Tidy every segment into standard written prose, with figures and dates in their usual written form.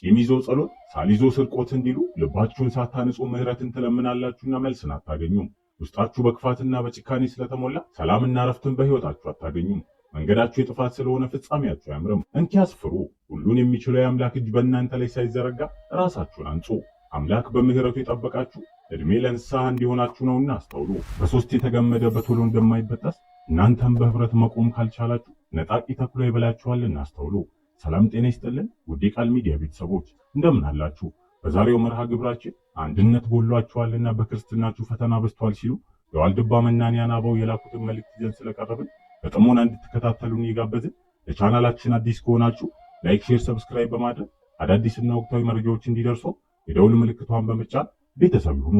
ቂም ይዞ ጸሎት፣ ሳል ይዞ ስርቆት እንዲሉ ልባችሁን ሳታንጹ ምህረትን ትለምናላችሁና መልስን አታገኙም። ውስጣችሁ በክፋትና በጭካኔ ስለተሞላ ሰላምና ረፍትን በሕይወታችሁ አታገኙም። መንገዳችሁ የጥፋት ስለሆነ ፍጻሜያችሁ አያምርም። እንኪያስ ፍሩ። ሁሉን የሚችለው የአምላክ እጅ በእናንተ ላይ ሳይዘረጋ ራሳችሁን አንጹ። አምላክ በምህረቱ የጠበቃችሁ እድሜ ለንስሐ እንዲሆናችሁ ነውና አስተውሉ። በሶስት የተገመደ በቶሎ እንደማይበጠስ እናንተም በህብረት መቆም ካልቻላችሁ ነጣቂ ተኩላ ይበላችኋልና አስተውሉ። ሰላም ጤና ይስጥልን ውድ የቃል ሚዲያ ቤተሰቦች እንደምን አላችሁ? በዛሬው መርሃ ግብራችን አንድነት ጎሏችኋልና በክርስትናችሁ ፈተና በዝቷል ሲሉ የዋልድባ መናንያን አበው የላኩትን መልእክት ይዘን ስለቀረብን በጥሞና እንድትከታተሉን እየጋበዝን ለቻናላችን አዲስ ከሆናችሁ ላይክ፣ ሼር፣ ሰብስክራይብ በማድረግ አዳዲስና ወቅታዊ መረጃዎች እንዲደርሱ የደውል ምልክቷን በመጫን ቤተሰብ ይሁኑ።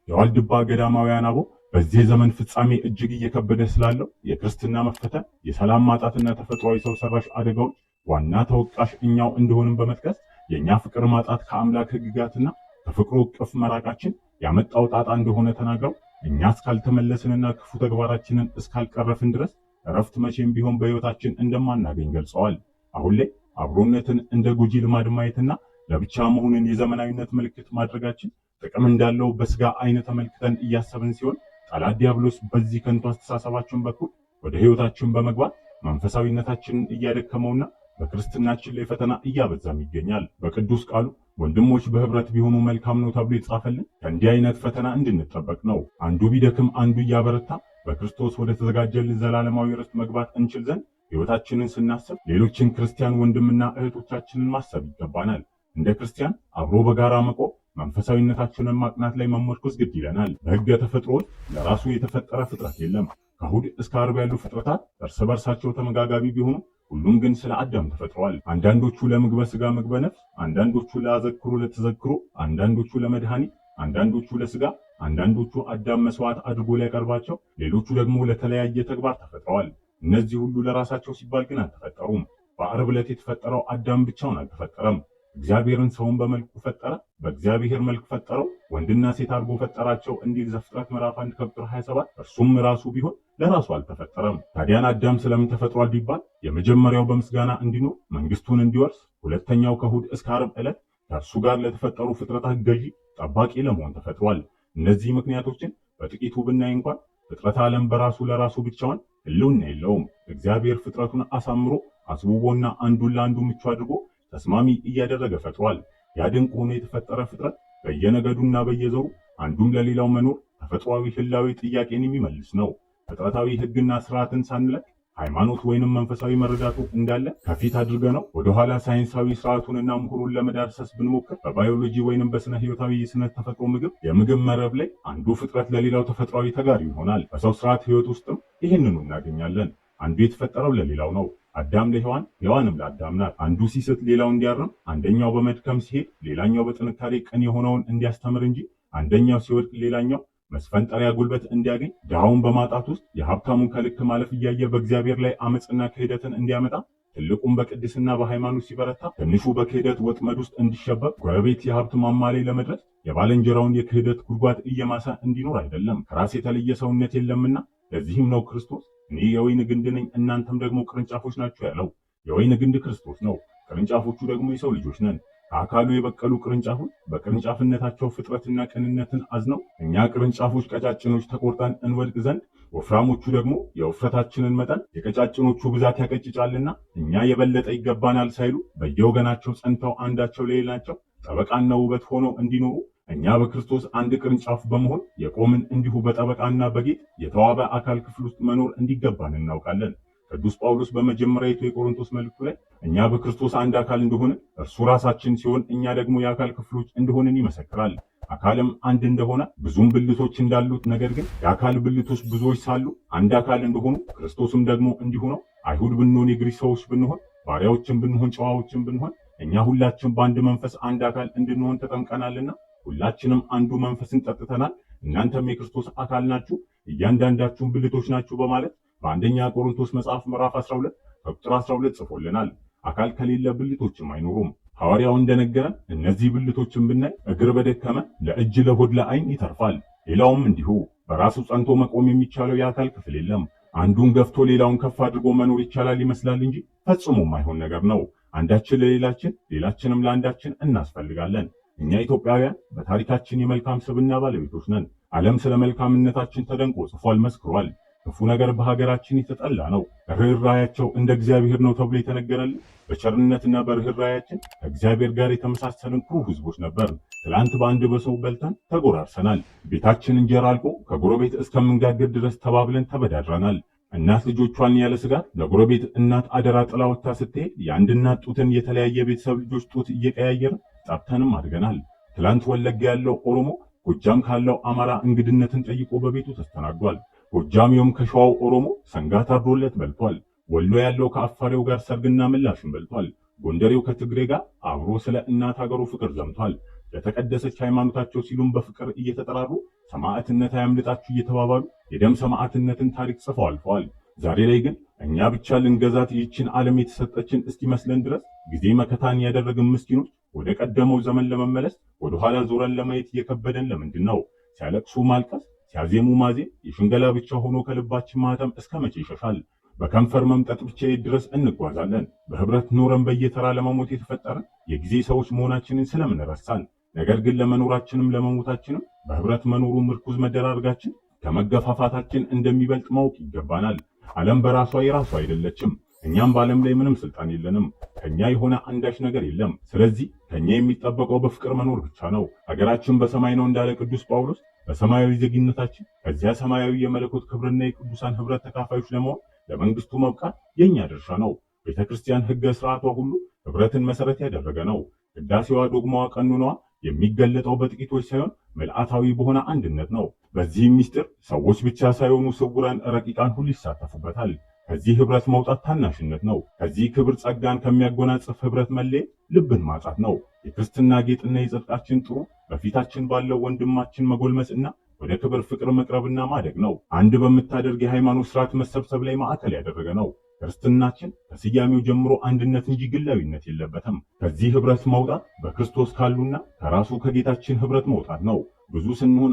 የዋልድባ ገዳማውያን አበው በዚህ ዘመን ፍጻሜ እጅግ እየከበደ ስላለው የክርስትና መፈተን፣ የሰላም ማጣትና ተፈጥሯዊ ሰው ሰራሽ አደጋዎች ዋና ተወቃሽ እኛው እንደሆንን በመጥቀስ የኛ ፍቅር ማጣት ከአምላክ ሕግጋትና ከፍቅሩ እቅፍ መራቃችን ያመጣው ጣጣ እንደሆነ ተናግረው እኛ እስካልተመለስንና ክፉ ተግባራችንን እስካልቀረፍን ድረስ እረፍት መቼም ቢሆን በሕይወታችን እንደማናገኝ ገልጸዋል። አሁን ላይ አብሮነትን እንደ ጎጂ ልማድ ማየትና ለብቻ መሆንን የዘመናዊነት ምልክት ማድረጋችን ጥቅም እንዳለው በስጋ አይነ ተመልክተን እያሰብን ሲሆን ጠላት ዲያብሎስ በዚህ ከንቱ አስተሳሰባችን በኩል ወደ ሕይወታችን በመግባት መንፈሳዊነታችንን እያደከመውና በክርስትናችን ላይ ፈተና እያበዛም ይገኛል። በቅዱስ ቃሉ ወንድሞች በህብረት ቢሆኑ መልካም ነው ተብሎ የተጻፈልን ከእንዲህ አይነት ፈተና እንድንጠበቅ ነው። አንዱ ቢደክም አንዱ እያበረታ በክርስቶስ ወደ ተዘጋጀልን ዘላለማዊ ርስት መግባት እንችል ዘንድ ሕይወታችንን ስናስብ ሌሎችን ክርስቲያን ወንድምና እህቶቻችንን ማሰብ ይገባናል። እንደ ክርስቲያን አብሮ በጋራ መቆም መንፈሳዊነታችንን ማቅናት ላይ መመርኮዝ ግድ ይለናል። በሕገ ተፈጥሮ ለራሱ የተፈጠረ ፍጥረት የለም። ከእሑድ እስከ ዓርብ ያሉ ፍጥረታት እርስ በርሳቸው ተመጋጋቢ ቢሆኑ ሁሉም ግን ስለ አዳም ተፈጥረዋል። አንዳንዶቹ ለምግበ ሥጋ ምግበ ነፍስ፣ አንዳንዶቹ ለአዘክሩ ለተዘክሩ፣ አንዳንዶቹ ለመድኃኒት፣ አንዳንዶቹ ለሥጋ፣ አንዳንዶቹ አዳም መስዋዕት አድርጎ ሊያቀርባቸው፣ ሌሎቹ ደግሞ ለተለያየ ተግባር ተፈጥረዋል። እነዚህ ሁሉ ለራሳቸው ሲባል ግን አልተፈጠሩም። በዓርብ ዕለት የተፈጠረው አዳም ብቻውን አልተፈጠረም። እግዚአብሔርን ሰውን በመልኩ ፈጠረ፣ በእግዚአብሔር መልክ ፈጠረው፣ ወንድና ሴት አድርጎ ፈጠራቸው እንዲል ዘፍጥረት ምዕራፍ 1 ከቁጥር 27። እርሱም ራሱ ቢሆን ለራሱ አልተፈጠረም። ታዲያን አዳም ስለምን ተፈጥሯል ቢባል የመጀመሪያው በምስጋና እንዲኖር መንግስቱን እንዲወርስ፣ ሁለተኛው ከእሑድ እስከ ዓርብ ዕለት ከእርሱ ጋር ለተፈጠሩ ፍጥረታት ገዢ ጠባቂ ለመሆን ተፈጥሯል። እነዚህ ምክንያቶችን በጥቂቱ ብናይ እንኳን ፍጥረት ዓለም በራሱ ለራሱ ብቻውን ህልውና የለውም። እግዚአብሔር ፍጥረቱን አሳምሮ አስውቦና አንዱን ለአንዱ ምቹ አድርጎ ተስማሚ እያደረገ ፈጥሯል። ያ ድንቅ ሆኖ የተፈጠረ ፍጥረት በየነገዱና በየዘሩ አንዱም ለሌላው መኖር ተፈጥሯዊ ህላዊ ጥያቄን የሚመልስ ነው። ፍጥረታዊ ህግና ስርዓትን ሳንለቅ ሃይማኖት ወይንም መንፈሳዊ መረዳቱ እንዳለ ከፊት አድርገ ነው ወደኋላ ሳይንሳዊ ስርዓቱንና ምሁሩን ለመዳሰስ ብንሞክር በባዮሎጂ ወይንም በስነ ህይወታዊ የስነ ተፈጥሮ የምግብ መረብ ላይ አንዱ ፍጥረት ለሌላው ተፈጥሯዊ ተጋሪ ይሆናል። በሰው ስርዓት ህይወት ውስጥም ይህንኑ እናገኛለን። አንዱ የተፈጠረው ለሌላው ነው። አዳም ለሔዋን፣ ሔዋንም ለአዳም ናት። አንዱ ሲስት ሌላው እንዲያርም፣ አንደኛው በመድከም ሲሄድ ሌላኛው በጥንካሬ ቅን የሆነውን እንዲያስተምር እንጂ አንደኛው ሲወድቅ ሌላኛው መስፈንጠሪያ ጉልበት እንዲያገኝ፣ ድሃውን በማጣት ውስጥ የሀብታሙን ከልክ ማለፍ እያየ በእግዚአብሔር ላይ አመፅና ክህደትን እንዲያመጣ፣ ትልቁም በቅድስና በሃይማኖት ሲበረታ ትንሹ በክህደት ወጥመድ ውስጥ እንዲሸበብ፣ ጎረቤት የሀብት ማማ ላይ ለመድረስ የባልንጀራውን የክህደት ጉድጓድ እየማሰ እንዲኖር አይደለም። ከራስ የተለየ ሰውነት የለምና ለዚህም ነው ክርስቶስ እኔ የወይን ግንድ ነኝ እናንተም ደግሞ ቅርንጫፎች ናችሁ ያለው። የወይን ግንድ ክርስቶስ ነው፣ ቅርንጫፎቹ ደግሞ የሰው ልጆች ነን። ከአካሉ የበቀሉ ቅርንጫፎች በቅርንጫፍነታቸው ፍጥረትና ቅንነትን አዝነው እኛ ቅርንጫፎች ቀጫጭኖች ተቆርጠን እንወድቅ ዘንድ ወፍራሞቹ ደግሞ የውፍረታችንን መጠን የቀጫጭኖቹ ብዛት ያቀጭጫልና እኛ የበለጠ ይገባናል ሳይሉ በየወገናቸው ጸንተው አንዳቸው ለሌላቸው ጠበቃና ውበት ሆነው እንዲኖሩ እኛ በክርስቶስ አንድ ቅርንጫፍ በመሆን የቆምን እንዲሁ በጠበቃና በጌጥ የተዋበ አካል ክፍል ውስጥ መኖር እንዲገባን እናውቃለን። ቅዱስ ጳውሎስ በመጀመሪያዊቱ የቆሮንቶስ መልእክቱ ላይ እኛ በክርስቶስ አንድ አካል እንደሆነ እርሱ ራሳችን ሲሆን እኛ ደግሞ የአካል ክፍሎች እንደሆንን ይመሰክራል። አካልም አንድ እንደሆነ ብዙም ብልቶች እንዳሉት፣ ነገር ግን የአካል ብልቶች ብዙዎች ሳሉ አንድ አካል እንደሆኑ ክርስቶስም ደግሞ እንዲሁ ነው። አይሁድ ብንሆን፣ የግሪክ ሰዎች ብንሆን፣ ባሪያዎችን ብንሆን፣ ጨዋዎችን ብንሆን እኛ ሁላችን በአንድ መንፈስ አንድ አካል እንድንሆን ተጠምቀናልና ሁላችንም አንዱ መንፈስን ጠጥተናል። እናንተም የክርስቶስ አካል ናችሁ፣ እያንዳንዳችሁም ብልቶች ናችሁ በማለት በአንደኛ ቆሮንቶስ መጽሐፍ ምዕራፍ 12 ከቁጥር 12 ጽፎልናል። አካል ከሌለ ብልቶችም አይኖሩም። ሐዋርያው እንደነገረን እነዚህ ብልቶችን ብናይ እግር በደከመ ለእጅ ለሆድ ለዓይን ይተርፋል። ሌላውም እንዲሁ በራሱ ጸንቶ መቆም የሚቻለው የአካል ክፍል የለም። አንዱን ገፍቶ ሌላውን ከፍ አድርጎ መኖር ይቻላል ይመስላል እንጂ ፈጽሞ የማይሆን ነገር ነው። አንዳችን ለሌላችን ሌላችንም ለአንዳችን እናስፈልጋለን። እኛ ኢትዮጵያውያን በታሪካችን የመልካም ስብዕና ባለቤቶች ነን። ዓለም ስለ መልካምነታችን ተደንቆ ጽፏል፣ መስክሯል። ክፉ ነገር በሀገራችን የተጠላ ነው። ርኅራኄያቸው እንደ እግዚአብሔር ነው ተብሎ የተነገረልን በቸርነትና በርኅራኄያችን ከእግዚአብሔር ጋር የተመሳሰልን ኩሩ ሕዝቦች ነበር። ትላንት በአንድ በሰው በልተን ተጎራርሰናል። ቤታችን እንጀራ አልቆ ከጎረቤት እስከምንጋገር ድረስ ተባብለን ተበዳድረናል። እናት ልጆቿን ያለ ስጋት ለጎረቤት እናት አደራ ጥላ ወጥታ ስትሄድ የአንድ እናት ጡትን የተለያየ ቤተሰብ ልጆች ጡት እየቀያየርን ጠብተንም አድገናል። ትላንት ወለጋ ያለው ኦሮሞ ጎጃም ካለው አማራ እንግድነትን ጠይቆ በቤቱ ተስተናግዷል። ጎጃሚውም ከሸዋው ኦሮሞ ሰንጋ ታርዶለት በልቷል። ወሎ ያለው ከአፋሬው ጋር ሰርግና ምላሽን በልቷል። ጎንደሬው ከትግሬ ጋር አብሮ ስለ እናት ሀገሩ ፍቅር ዘምቷል። ለተቀደሰች ሃይማኖታቸው ሲሉም በፍቅር እየተጠራሩ ሰማዕትነት አያምልጣችሁ እየተባባሉ የደም ሰማዕትነትን ታሪክ ጽፈው አልፈዋል። ዛሬ ላይ ግን እኛ ብቻ ልንገዛት ይህችን ዓለም የተሰጠችን እስኪመስለን ድረስ ጊዜ መከታን ያደረግን ምስኪኖች ወደ ቀደመው ዘመን ለመመለስ ወደ ኋላ ዞረን ለማየት እየከበደን ለምንድን ነው? ሲያለቅሱ ማልቀስ፣ ሲያዜሙ ማዜም የሽንገላ ብቻ ሆኖ ከልባችን ማህተም እስከ መቼ ይሸሻል? በከንፈር መምጠጥ ብቻ ድረስ እንጓዛለን። በህብረት ኖረን በየተራ ለመሞት የተፈጠረን የጊዜ ሰዎች መሆናችንን ስለምን ረሳን? ነገር ግን ለመኖራችንም ለመሞታችንም በህብረት መኖሩ ምርኩዝ መደራረጋችን ከመገፋፋታችን እንደሚበልጥ ማወቅ ይገባናል። ዓለም በራሷ የራሷ አይደለችም። እኛም በዓለም ላይ ምንም ስልጣን የለንም። ከኛ የሆነ አንዳች ነገር የለም። ስለዚህ ከኛ የሚጠበቀው በፍቅር መኖር ብቻ ነው። ሀገራችን በሰማይ ነው እንዳለ ቅዱስ ጳውሎስ በሰማያዊ ዜግነታችን ከዚያ ሰማያዊ የመለኮት ክብርና የቅዱሳን ህብረት ተካፋዮች ለመሆን ለመንግስቱ መብቃት የኛ ድርሻ ነው። ቤተክርስቲያን ህገ ስርዓቷ ሁሉ ህብረትን መሰረት ያደረገ ነው። ቅዳሴዋ፣ ዶግማዋ፣ ቀኖናዋ የሚገለጠው በጥቂቶች ሳይሆን ምልአታዊ በሆነ አንድነት ነው። በዚህም ምስጢር ሰዎች ብቻ ሳይሆኑ ስውራን ረቂቃን ሁሉ ይሳተፉበታል። ከዚህ ህብረት መውጣት ታናሽነት ነው። ከዚህ ክብር ጸጋን ከሚያጎናጽፍ ህብረት መለየት ልብን ማጣት ነው። የክርስትና ጌጥና የጽድቃችን ጥሩ በፊታችን ባለው ወንድማችን መጎልመስና ወደ ክብር ፍቅር መቅረብና ማደግ ነው። አንድ በምታደርግ የሃይማኖት ስርዓት መሰብሰብ ላይ ማዕከል ያደረገ ነው። ክርስትናችን ከስያሜው ጀምሮ አንድነት እንጂ ግላዊነት የለበትም። ከዚህ ህብረት መውጣት በክርስቶስ ካሉና ከራሱ ከጌታችን ህብረት መውጣት ነው። ብዙ ስንሆን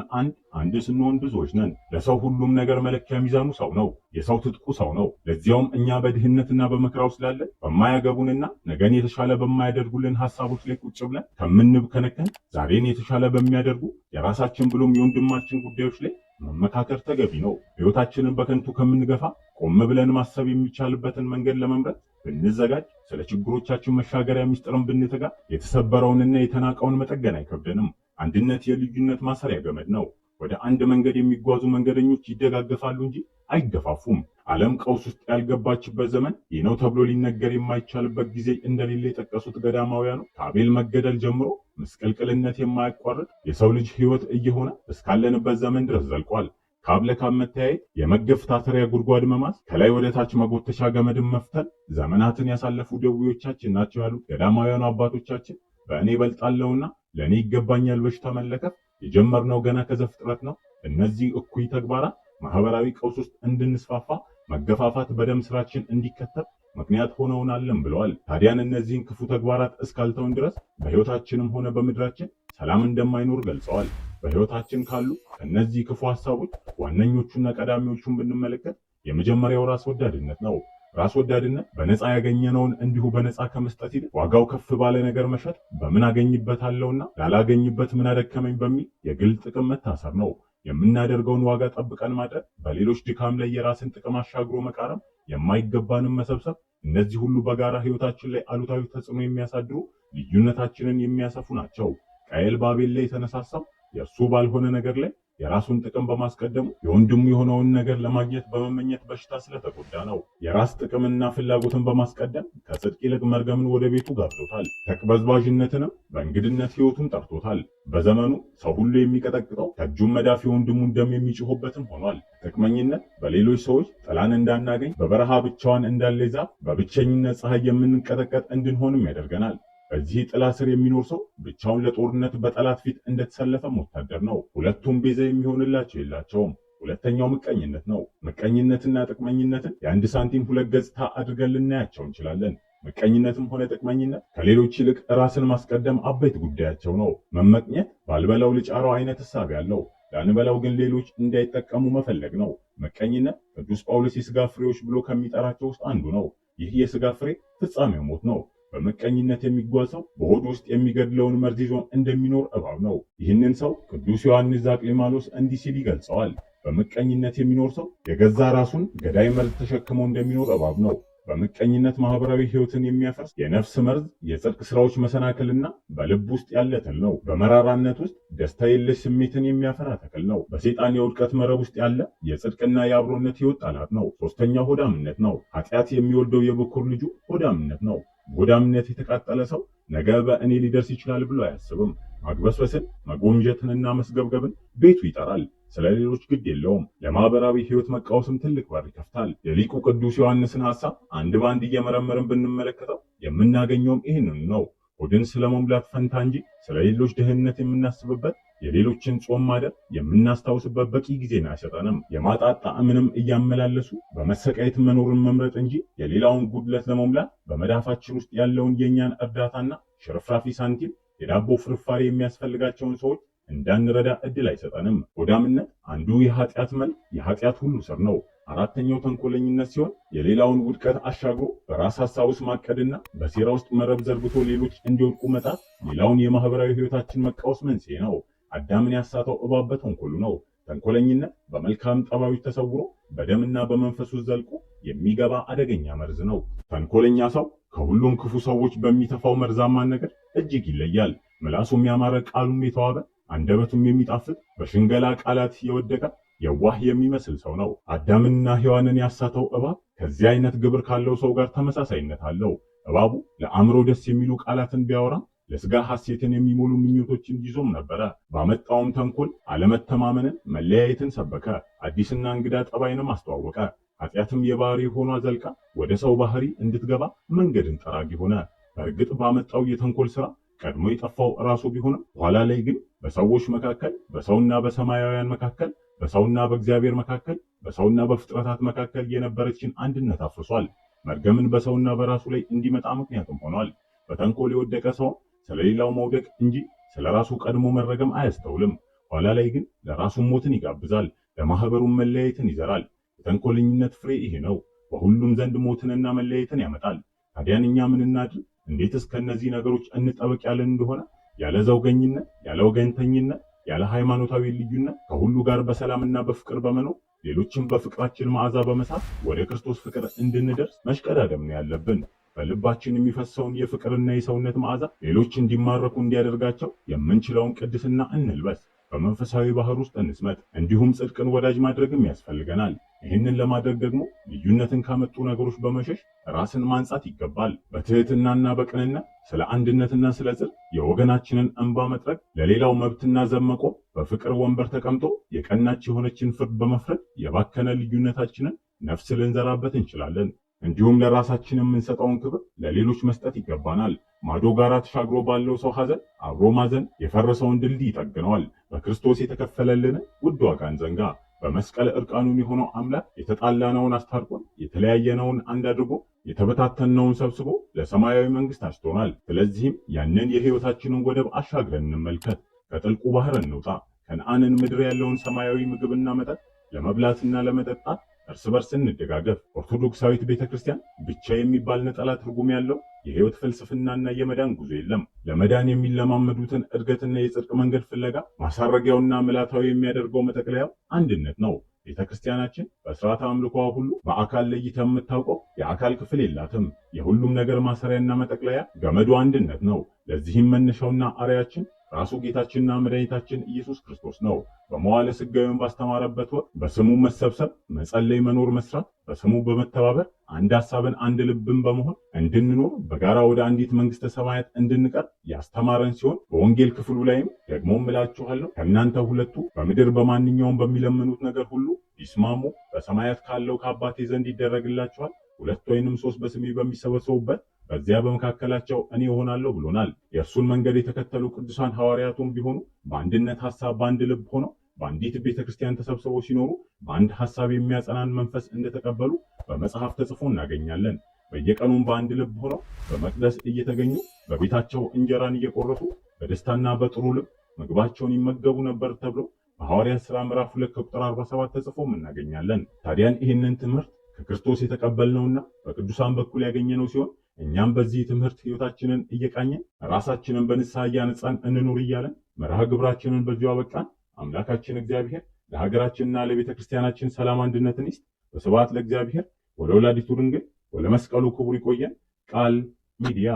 አንድ ስንሆን ብዙዎች ነን። ለሰው ሁሉም ነገር መለኪያ ሚዛኑ ሰው ነው። የሰው ትጥቁ ሰው ነው። ለዚያውም እኛ በድህነትና በመከራ ውስጥ ላለን በማያገቡንና ነገን የተሻለ በማያደርጉልን ሐሳቦች ላይ ቁጭ ብለን ከምንብከነከን ዛሬን የተሻለ በሚያደርጉ የራሳችን ብሎም የወንድማችን ጉዳዮች ላይ መመካከር ተገቢ ነው። ህይወታችንን በከንቱ ከምንገፋ ቆም ብለን ማሰብ የሚቻልበትን መንገድ ለመምረጥ ብንዘጋጅ፣ ስለ ችግሮቻችን መሻገሪያ ሚስጥርን ብንተጋ የተሰበረውንና የተናቀውን መጠገን አይከብደንም። አንድነት የልዩነት ማሰሪያ ገመድ ነው። ወደ አንድ መንገድ የሚጓዙ መንገደኞች ይደጋገፋሉ እንጂ አይገፋፉም። ዓለም ቀውስ ውስጥ ያልገባችበት ዘመን ይህ ነው ተብሎ ሊነገር የማይቻልበት ጊዜ እንደሌለ የጠቀሱት ገዳማውያኑ ከአቤል መገደል ጀምሮ ምስቅልቅልነት የማያቋርጥ የሰው ልጅ ህይወት እየሆነ እስካለንበት ዘመን ድረስ ዘልቋል። ካብ ለካብ መተያየት፣ የመገፍታተሪያ ጉድጓድ መማስ፣ ከላይ ወደ ታች መጎተሻ ገመድን መፍተል ዘመናትን ያሳለፉ ደዌዎቻችን ናቸው ያሉት ገዳማውያኑ አባቶቻችን በእኔ በልጣለውና ለእኔ ይገባኛል በሽታ መለከፍ የጀመርነው ገና ከዘፍጥረት ነው። እነዚህ እኩይ ተግባራት ማህበራዊ ቀውስ ውስጥ እንድንስፋፋ፣ መገፋፋት በደም ስራችን እንዲከተብ ምክንያት ሆነውናልን ብለዋል። ታዲያን እነዚህን ክፉ ተግባራት እስካልተውን ድረስ በህይወታችንም ሆነ በምድራችን ሰላም እንደማይኖር ገልጸዋል። በህይወታችን ካሉ እነዚህ ክፉ ሐሳቦች ዋነኞቹና ቀዳሚዎቹን ብንመለከት የመጀመሪያው ራስ ወዳድነት ነው። ራስ ወዳድነት በነፃ ያገኘነውን እንዲሁ በነፃ ከመስጠት ይልቅ ዋጋው ከፍ ባለ ነገር መሸጥ በምን አገኝበታለሁና ላላገኝበት ምን አደከመኝ በሚል የግል ጥቅም መታሰር ነው። የምናደርገውን ዋጋ ጠብቀን ማድረግ፣ በሌሎች ድካም ላይ የራስን ጥቅም አሻግሮ መቃረም፣ የማይገባንም መሰብሰብ፣ እነዚህ ሁሉ በጋራ ህይወታችን ላይ አሉታዊ ተጽዕኖ የሚያሳድሩ ልዩነታችንን የሚያሰፉ ናቸው። ቃየል በአቤል ላይ የተነሳሳው የእርሱ ባልሆነ ነገር ላይ የራሱን ጥቅም በማስቀደሙ የወንድሙ የሆነውን ነገር ለማግኘት በመመኘት በሽታ ስለተጎዳ ነው። የራስ ጥቅምና ፍላጎትን በማስቀደም ከጽድቅ ይልቅ መርገምን ወደ ቤቱ ጋብዞታል። ተቅበዝባዥነትንም በእንግድነት ህይወቱን ጠርቶታል። በዘመኑ ሰው ሁሉ የሚቀጠቅጠው ከእጁም መዳፍ የወንድሙን ደም የሚጮህበትም ሆኗል። ጥቅመኝነት በሌሎች ሰዎች ጥላን እንዳናገኝ፣ በበረሃ ብቻዋን እንዳለ ዛፍ በብቸኝነት ፀሐይ የምንቀጠቀጥ እንድንሆንም ያደርገናል። በዚህ ጥላ ስር የሚኖር ሰው ብቻውን ለጦርነት በጠላት ፊት እንደተሰለፈም ወታደር ነው። ሁለቱም ቤዛ የሚሆንላቸው የላቸውም። ሁለተኛው ምቀኝነት ነው። ምቀኝነትና ጥቅመኝነትን የአንድ ሳንቲም ሁለት ገጽታ አድርገን ልናያቸው እንችላለን። ምቀኝነትም ሆነ ጥቅመኝነት ከሌሎች ይልቅ ራስን ማስቀደም አበይት ጉዳያቸው ነው። መመቅኘት ባልበላው ልጫረው አይነት እሳቤ ያለው ላንበላው ግን ሌሎች እንዳይጠቀሙ መፈለግ ነው። ምቀኝነት ቅዱስ ጳውሎስ የሥጋ ፍሬዎች ብሎ ከሚጠራቸው ውስጥ አንዱ ነው። ይህ የሥጋ ፍሬ ፍጻሜው ሞት ነው። በምቀኝነት የሚጓዘው በሆድ ውስጥ የሚገድለውን መርዝ ይዞ እንደሚኖር እባብ ነው። ይህንን ሰው ቅዱስ ዮሐንስ ዘአቅሊማኖስ እንዲህ ሲል ይገልጸዋል። በምቀኝነት የሚኖር ሰው የገዛ ራሱን ገዳይ መርዝ ተሸክሞ እንደሚኖር እባብ ነው። በምቀኝነት ማህበራዊ ሕይወትን የሚያፈርስ የነፍስ መርዝ የጽድቅ ስራዎች መሰናክልና በልብ ውስጥ ያለ ትል ነው። በመራራነት ውስጥ ደስታ የለሽ ስሜትን የሚያፈራ ተክል ነው። በሰይጣን የውድቀት መረብ ውስጥ ያለ የጽድቅና የአብሮነት ሕይወት ጠላት ነው። ሶስተኛው ሆዳምነት ነው። ኃጢአት የሚወልደው የበኩር ልጁ ሆዳምነት ነው። በሆዳምነት የተቃጠለ ሰው ነገ በእኔ ሊደርስ ይችላል ብሎ አያስብም። ማግበስበስን፣ መጎምጀትንና መስገብገብን ቤቱ ይጠራል። ስለ ሌሎች ግድ የለውም። ለማህበራዊ ሕይወት መቃወስም ትልቅ በር ይከፍታል። የሊቁ ቅዱስ ዮሐንስን ሐሳብ አንድ ባንድ እየመረመርን ብንመለከተው የምናገኘውም ይህንን ነው። ሆድን ስለመሙላት ፈንታ እንጂ ስለ ሌሎች ደህንነት የምናስብበት፣ የሌሎችን ጾም ማደር የምናስታውስበት በቂ ጊዜን አይሰጠንም። የማጣት ጣዕምንም እያመላለሱ በመሰቃየት መኖርን መምረጥ እንጂ የሌላውን ጉድለት ለመሙላት በመዳፋችን ውስጥ ያለውን የእኛን እርዳታና ሽርፍራፊ ሳንቲም የዳቦ ፍርፋሪ የሚያስፈልጋቸውን ሰዎች እንዳንረዳ እድል አይሰጠንም። ሆዳምነት አንዱ የኃጢአት መልክ፣ የኃጢአት ሁሉ ስር ነው። አራተኛው ተንኮለኝነት ሲሆን የሌላውን ውድቀት አሻግሮ በራስ ሐሳብ ውስጥ ማቀድና በሴራ ውስጥ መረብ ዘርግቶ ሌሎች እንዲወድቁ መጣት ሌላውን የማህበራዊ ሕይወታችን መቃወስ መንስኤ ነው። አዳምን ያሳተው እባብ በተንኮሉ ነው። ተንኮለኝነት በመልካም ጠባዮች ተሰውሮ በደምና በመንፈሱ ዘልቆ የሚገባ አደገኛ መርዝ ነው። ተንኮለኛ ሰው ከሁሉም ክፉ ሰዎች በሚተፋው መርዛማ ነገር እጅግ ይለያል። ምላሱም ያማረ፣ ቃሉም የተዋበ፣ አንደበቱም የሚጣፍጥ፣ በሽንገላ ቃላት የወደቀ የዋህ የሚመስል ሰው ነው። አዳምንና ሔዋንን ያሳተው እባብ ከዚህ አይነት ግብር ካለው ሰው ጋር ተመሳሳይነት አለው። እባቡ ለአእምሮ ደስ የሚሉ ቃላትን ቢያወራም ለስጋ ሐሴትን የሚሞሉ ምኞቶችን ይዞም ነበረ። ባመጣውም ተንኮል አለመተማመንን፣ መለያየትን ሰበከ። አዲስና እንግዳ ጠባይንም አስተዋወቀ። ኃጢአትም የባህሪ ሆኗ ዘልቃ ወደ ሰው ባህሪ እንድትገባ መንገድን ጠራጊ ሆነ። በእርግጥ ባመጣው የተንኮል ሥራ ቀድሞ የጠፋው ራሱ ቢሆንም በኋላ ላይ ግን በሰዎች መካከል፣ በሰውና በሰማያውያን መካከል፣ በሰውና በእግዚአብሔር መካከል፣ በሰውና በፍጥረታት መካከል የነበረችን አንድነት አፍርሷል። መርገምን በሰውና በራሱ ላይ እንዲመጣ ምክንያትም ሆኗል። በተንኮል የወደቀ ሰው ስለሌላው መውደቅ እንጂ ስለራሱ ቀድሞ መረገም አያስተውልም። ኋላ ላይ ግን ለራሱ ሞትን ይጋብዛል፣ ለማህበሩም መለያየትን ይዘራል። የተንኮለኝነት ፍሬ ይሄ ነው። በሁሉም ዘንድ ሞትንና መለያየትን ያመጣል። ታዲያን እኛ ምን እናድርግ? እንዴትስ ከእነዚህ ነገሮች እንጠበቅ ያለን እንደሆነ ያለ ዘውገኝነት፣ ያለ ወገንተኝነት፣ ያለ ሃይማኖታዊ ልዩነት ከሁሉ ጋር በሰላምና በፍቅር በመኖር ሌሎችን በፍቅራችን መዓዛ በመሳብ ወደ ክርስቶስ ፍቅር እንድንደርስ መሽቀዳደም ነው ያለብን። በልባችን የሚፈሰውን የፍቅርና የሰውነት መዓዛ ሌሎች እንዲማረኩ እንዲያደርጋቸው የምንችለውን ቅድስና እንልበስ። በመንፈሳዊ ባህር ውስጥ እንስመጥ። እንዲሁም ጽድቅን ወዳጅ ማድረግም ያስፈልገናል። ይህንን ለማድረግ ደግሞ ልዩነትን ካመጡ ነገሮች በመሸሽ ራስን ማንጻት ይገባል። በትህትናና በቅንነት ስለ አንድነትና ስለ ጽድቅ የወገናችንን እንባ መጥረግ፣ ለሌላው መብትና ዘብ መቆም፣ በፍቅር ወንበር ተቀምጦ የቀናች የሆነችን ፍርድ በመፍረድ የባከነ ልዩነታችንን ነፍስ ልንዘራበት እንችላለን። እንዲሁም ለራሳችን የምንሰጠውን ክብር ለሌሎች መስጠት ይገባናል። ማዶ ጋራ ተሻግሮ ባለው ሰው ሐዘን አብሮ ማዘን የፈረሰውን ድልድይ ይጠግነዋል። በክርስቶስ የተከፈለልን ውድ ዋጋ እንዘንጋ። በመስቀል እርቃኑን የሆነው አምላክ የተጣላነውን አስታርቆን፣ የተለያየነውን አንድ አድርጎ፣ የተበታተነውን ሰብስቦ ለሰማያዊ መንግስት አጭቶናል። ስለዚህም ያንን የሕይወታችንን ወደብ አሻግረን እንመልከት። ከጥልቁ ባህር እንውጣ። ከነዓንን ምድር ያለውን ሰማያዊ ምግብና መጠጥ ለመብላትና ለመጠጣት እርስ በርስ እንደጋገፍ። ኦርቶዶክሳዊት ቤተክርስቲያን ብቻ የሚባል ነጠላ ትርጉም ያለው የሕይወት ፍልስፍናና የመዳን ጉዞ የለም። ለመዳን የሚለማመዱትን እድገትና የጽድቅ መንገድ ፍለጋ ማሳረጊያውና ምልዓታዊ የሚያደርገው መጠቅለያው አንድነት ነው። ቤተክርስቲያናችን በሥርዓተ አምልኮዋ ሁሉ በአካል ለይታ የምታውቀው የአካል ክፍል የላትም። የሁሉም ነገር ማሰሪያና መጠቅለያ ገመዱ አንድነት ነው። ለዚህም መነሻውና አርያችን ራሱ ጌታችንና መድኃኒታችን ኢየሱስ ክርስቶስ ነው። በመዋዕለ ሥጋዌውን ባስተማረበት ወቅት በስሙ መሰብሰብ፣ መጸለይ፣ መኖር፣ መስራት፣ በስሙ በመተባበር አንድ ሐሳብን አንድ ልብን በመሆን እንድንኖር በጋራ ወደ አንዲት መንግሥተ ሰማያት እንድንቀርብ ያስተማረን ሲሆን በወንጌል ክፍሉ ላይም ደግሞም እላችኋለሁ ከእናንተ ሁለቱ በምድር በማንኛውም በሚለምኑት ነገር ሁሉ ቢስማሙ በሰማያት ካለው ከአባቴ ዘንድ ይደረግላችኋል። ሁለት ወይንም ሶስት በስሜ በሚሰበሰቡበት በዚያ በመካከላቸው እኔ እሆናለሁ ብሎናል። የእርሱን መንገድ የተከተሉ ቅዱሳን ሐዋርያቱም ቢሆኑ በአንድነት ሐሳብ በአንድ ልብ ሆነው በአንዲት ቤተክርስቲያን ተሰብስበው ሲኖሩ በአንድ ሐሳብ የሚያጸናን መንፈስ እንደተቀበሉ በመጽሐፍ ተጽፎ እናገኛለን። በየቀኑም በአንድ ልብ ሆነው በመቅደስ እየተገኙ በቤታቸው እንጀራን እየቆረሱ በደስታና በጥሩ ልብ ምግባቸውን ይመገቡ ነበር ተብሎ በሐዋርያት ሥራ ምዕራፍ 2 ቁጥር 47 ተጽፎም እናገኛለን። ታዲያን ይህንን ትምህርት ከክርስቶስ የተቀበልነውና በቅዱሳን በኩል ያገኘነው ሲሆን እኛም በዚህ ትምህርት ሕይወታችንን እየቃኘን ራሳችንን በንስሐ እያነጻን እንኑር እያለን መርሃ ግብራችንን በዚሁ አበቃን። አምላካችን እግዚአብሔር ለሀገራችንና ለቤተ ክርስቲያናችን ሰላም አንድነትን ይስጥ። ወስብሐት ለእግዚአብሔር ወለወላዲቱ ድንግል ወለመስቀሉ ክቡር። ይቆየን። ቃል ሚዲያ